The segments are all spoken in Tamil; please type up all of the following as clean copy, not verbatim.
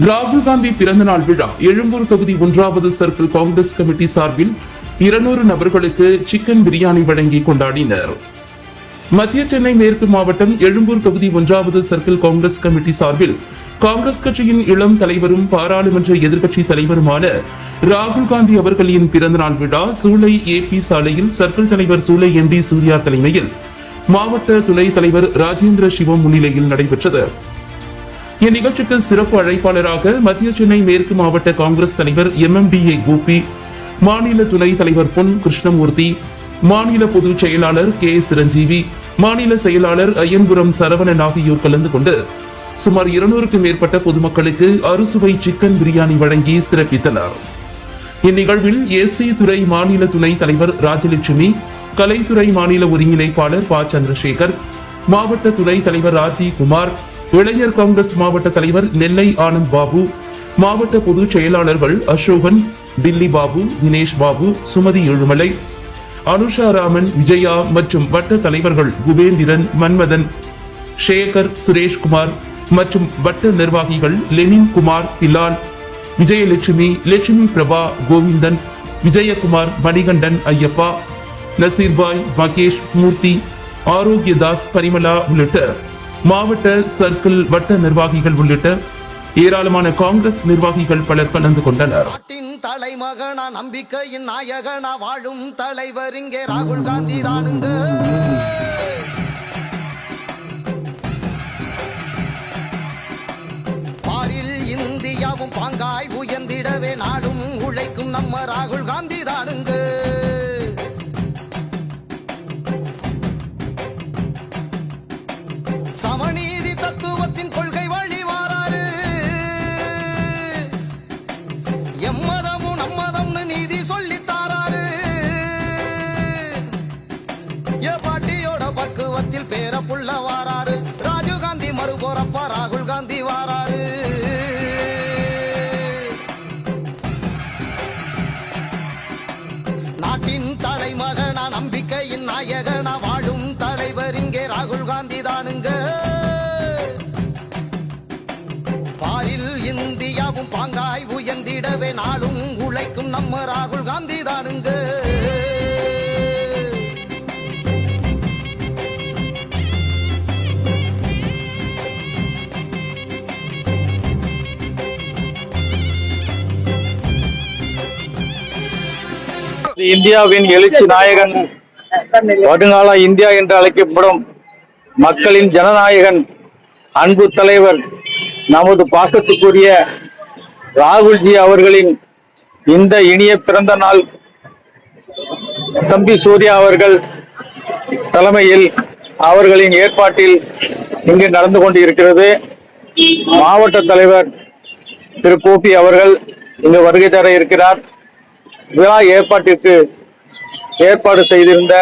ராகுல் காந்தி பிறந்தநாள் விழா எழும்பூர் தொகுதி 1வது சர்க்கிள் காங்கிரஸ் கமிட்டி சார்பில் 200 நபர்களுக்கு சிக்கன் பிரியாணி வழங்கி கொண்டாடினர். மத்திய சென்னை மேற்கு மாவட்டம் எழும்பூர் தொகுதி 1வது சர்க்கிள் காங்கிரஸ் கமிட்டி சார்பில் காங்கிரஸ் கட்சியின் இளம் தலைவரும் பாராளுமன்ற எதிர்க்கட்சி தலைவருமான ராகுல் காந்தி அவர்களின் பிறந்தநாள் விழா சூளை ஏபி சாலையில் சர்க்கிள் தலைவர் சூளை எம்டி சூர்யா தலைமையில் மாவட்ட துணைத் தலைவர் ராஜேந்திர சிவம் முன்னிலையில் நடைபெற்றது. இந்நிகழ்ச்சிக்கு சிறப்பு அழைப்பாளராக மத்திய சென்னை மேற்கு மாவட்ட காங்கிரஸ் தலைவர் MMDA கோபி, மாநில துணைத் தலைவர் பொன் கிருஷ்ணமூர்த்தி, மாநில பொதுச் செயலாளர் K சிரஞ்சீவி, மாநில செயலாளர் ஐயன்புரம் சரவணன் ஆகியோர் கலந்து கொண்டு சுமார் 200க்கும் மேற்பட்ட பொதுமக்களுக்கு அறுசுவை சிக்கன் பிரியாணி வழங்கி சிறப்பித்தனர். இந்நிகழ்வில் AC துறை மாநில துணைத் தலைவர் ராஜலட்சுமி, கலைத்துறை மாநில ஒருங்கிணைப்பாளர் ப சந்திரசேகர், மாவட்ட துணைத் தலைவர் RT குமார், இளைஞர் காங்கிரஸ் மாவட்ட தலைவர் நெல்லை ஆனந்த் பாபு, மாவட்ட பொதுச் செயலாளர்கள் அசோகன், டில்லி பாபு, தினேஷ் பாபு, சுமதி எழுமலை, அனுஷா ராமன், விஜயா மற்றும் வட்ட தலைவர்கள் குபேந்திரன், மன்மதன், சேகர், சுரேஷ்குமார் மற்றும் வட்ட நிர்வாகிகள் லெனின் குமார், பிலால், விஜயலட்சுமி, லட்சுமி பிரபா, கோவிந்தன், விஜயகுமார், மணிகண்டன், ஐயப்பா, நசீர்பாய், மகேஷ், மூர்த்தி, ஆரோக்கியதாஸ், பரிமலா உள்ளிட்ட மாவட்ட சர்க்கிள் வட்ட நிர்வாகிகள் உள்ளிட்ட ஏராளமான காங்கிரஸ் நிர்வாகிகள் பலர் கலந்து கொண்டனர். தலைமகனா நம்பிக்கையின் நாயகனா வாழும் தலைவர் இங்கே ராகுல் காந்தி தானுங்க. பாரில் இந்தியாவும் பாங்காய் உயர்ந்திடவே நாடும் உழைக்கும் நம்ம ராகுல் காந்தி தானுங்க. சமநீதி தத்துவத்தின் கொள்கை வழி வாராரு. எம்மதமும் நம்மதம்னு நீதி சொல்லி தாராரு. பாட்டியோட பக்குவத்தில் பேர புள்ள வாராரு. ராஜீவ் காந்தி மறுபோறப்பா ராகுல் காந்தி வாராரு. நாட்டின் தலைமகனா நம்பிக்கையின் நாயகனா வாழும் தலைவர் இங்கே ராகுல் காந்தி தானுங்க. பாரில் இந்தியாவும் பாங்காய் உயர்ந்திடவே நாளும் உழைக்கும் நம்ம ராகுல் காந்தி தானுங்க. இந்தியாவின் எழுச்சி நாயகன், வருங்கால இந்தியா என்று அழைக்கப்படும் மக்களின் ஜனநாயகன், அன்பு தலைவர், நமது பாசத்துக்குரிய ராகுல்ஜி அவர்களின் இந்த இனிய பிறந்த நாள் தம்பி சூர்யா அவர்கள் தலைமையில் அவர்களின் ஏற்பாட்டில் இங்கு நடந்து கொண்டிருக்கிறது. மாவட்ட தலைவர் திரு கோபி அவர்கள் இங்கு வருகை தர இருக்கிறார். விழா ஏற்பாட்டிற்கு ஏற்பாடு செய்திருந்த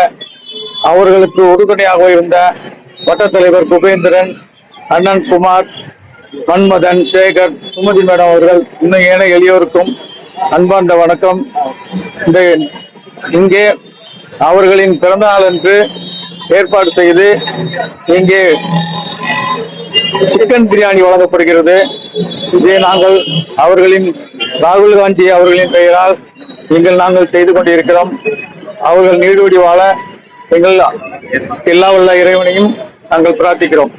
அவர்களுக்கு உறுதுணையாக இருந்த வட்ட தலைவர் குபேந்திரன், அண்ணன் குமார், மன்மதன், சேகர், சுமதி மேடம் அவர்கள் இன்னும் ஏன எளியோருக்கும் அன்பார்ந்த வணக்கம். இங்கே அவர்களின் பிறந்த நாள் என்று ஏற்பாடு செய்து இங்கே சிக்கன் பிரியாணி வழங்கப்படுகிறது. இதை நாங்கள் அவர்களின் ராகுல் காந்தி அவர்களின் பெயரால் நாங்கள் செய்து கொண்டிருக்கிறோம். அவர்கள் நீடூடி வாழ எங்கள் எல்லா உள்ள இறைவனையும் நாங்கள் பிரார்த்திக்கிறோம்.